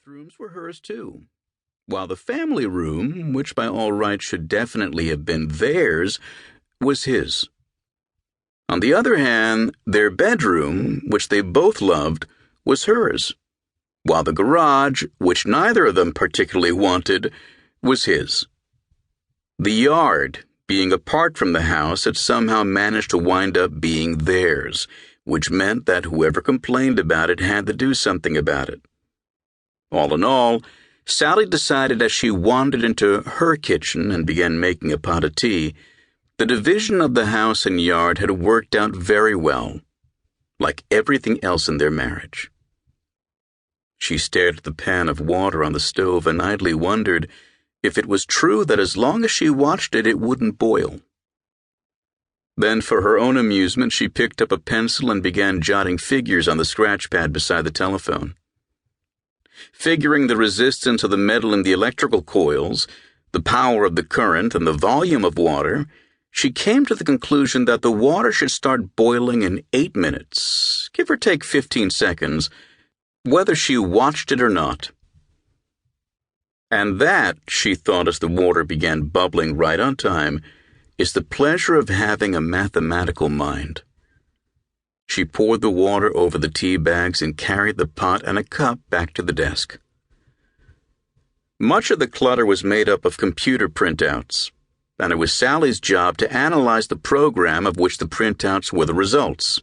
bathrooms were hers too, while the family room, which by all rights should definitely have been theirs, was his. On the other hand, their bedroom, which they both loved, was hers, while the garage, which neither of them particularly wanted, was his. The yard, being apart from the house, had somehow managed to wind up being theirs, which meant that whoever complained about it had to do something about it. All in all, Sally decided as she wandered into her kitchen and began making a pot of tea, the division of the house and yard had worked out very well, like everything else in their marriage. She stared at the pan of water on the stove and idly wondered if it was true that as long as she watched it, it wouldn't boil. Then, for her own amusement, she picked up a pencil and began jotting figures on the scratch pad beside the telephone. Figuring the resistance of the metal in the electrical coils, the power of the current, and the volume of water, she came to the conclusion that the water should start boiling in 8 minutes, give or take 15 seconds, whether she watched it or not. And that, she thought as the water began bubbling right on time, is the pleasure of having a mathematical mind. She poured the water over the tea bags and carried the pot and a cup back to the desk. Much of the clutter was made up of computer printouts, and it was Sally's job to analyze the program of which the printouts were the results.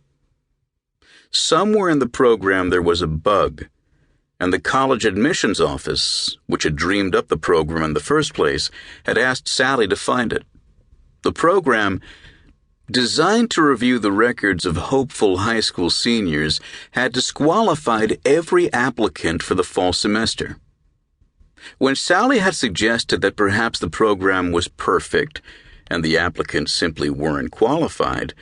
Somewhere in the program there was a bug, and the college admissions office, which had dreamed up the program in the first place, had asked Sally to find it. The program, designed to review the records of hopeful high school seniors, had disqualified every applicant for the fall semester. When Sally had suggested that perhaps the program was perfect and the applicants simply weren't qualified,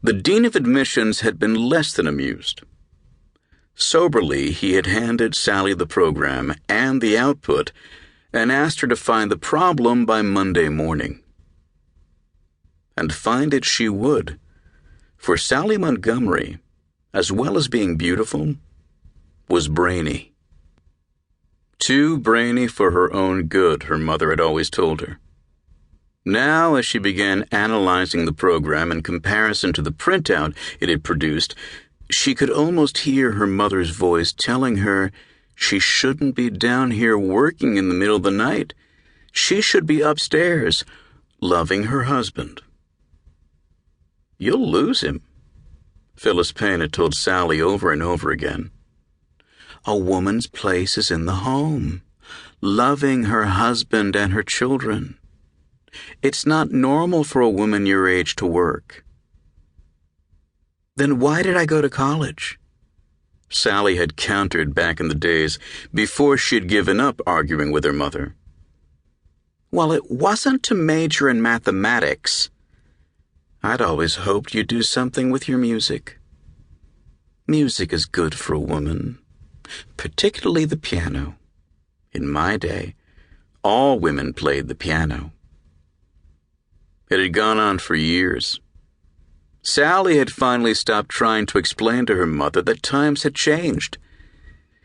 the dean of admissions had been less than amused. Soberly, he had handed Sally the program and the output and asked her to find the problem by Monday morning. And find it she would, for Sally Montgomery, as well as being beautiful, was brainy. Too brainy for her own good, her mother had always told her. Now, as she began analyzing the program in comparison to the printout it had produced, she could almost hear her mother's voice telling her she shouldn't be down here working in the middle of the night. She should be upstairs, loving her husband. "You'll lose him," Phyllis Payne had told Sally over and over again. A woman's place is in the home, loving her husband and her children. It's not normal for a woman your age to work. Then why did I go to college? Sally had countered back in the days before she'd given up arguing with her mother. Well, it wasn't to major in mathematics. I'd always hoped you'd do something with your music. Music is good for a woman, particularly the piano. In my day, all women played the piano. It had gone on for years. Sally had finally stopped trying to explain to her mother that times had changed.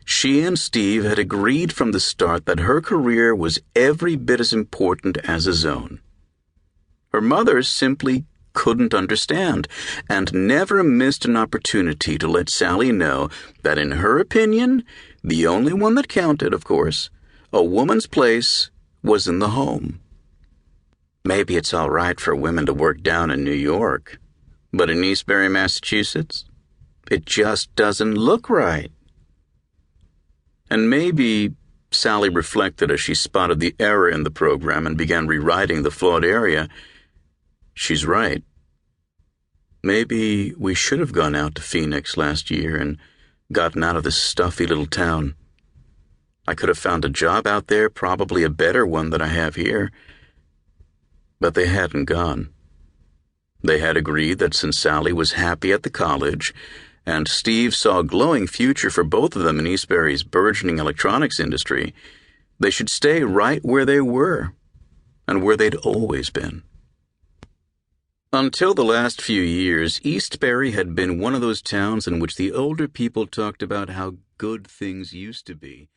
She and Steve had agreed from the start that her career was every bit as important as his own. Her mother simply couldn't understand, and never missed an opportunity to let Sally know that in her opinion, the only one that counted, of course, a woman's place was in the home. Maybe it's all right for women to work down in New York, but in Eastbury, Massachusetts, it just doesn't look right. And maybe, Sally reflected as she spotted the error in the program and began rewriting the flawed area, she's right. Maybe we should have gone out to Phoenix last year and gotten out of this stuffy little town. I could have found a job out there, probably a better one than I have here. But they hadn't gone. They had agreed that since Sally was happy at the college, and Steve saw a glowing future for both of them in Eastbury's burgeoning electronics industry, they should stay right where they were, and where they'd always been. Until the last few years, Eastbury had been one of those towns in which the older people talked about how good things used to be,